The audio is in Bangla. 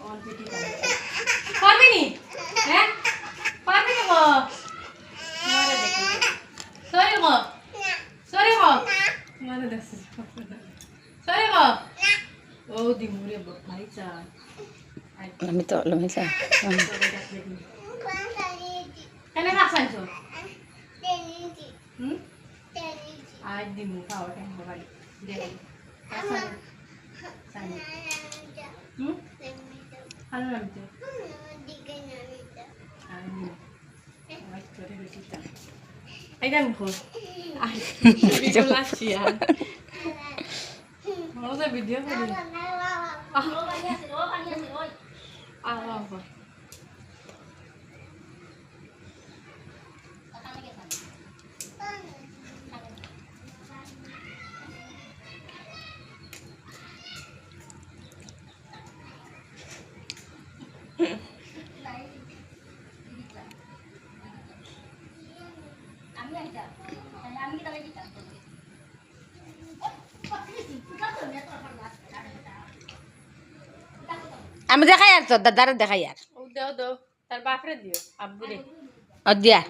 পারবি নি হ্যাঁ পারবি নি গো মারে দেখি সরি গো সরি গো মারে দেখছি সরি গো ও দি মুরে বড়াই চা আমি তো লমিছা কেনে না সাইছো আজ দি মু খাও কেন বাড়ি দে সাইনি ভালো লাগছে এই দেখ মুখ ভিডিও লাগছি আর মজা ভিডিও করি আমি দেখাই আর তোর দাদারে দেখাই আর দাও দাও তার বাপরে দিও আব্বু রে দিয়া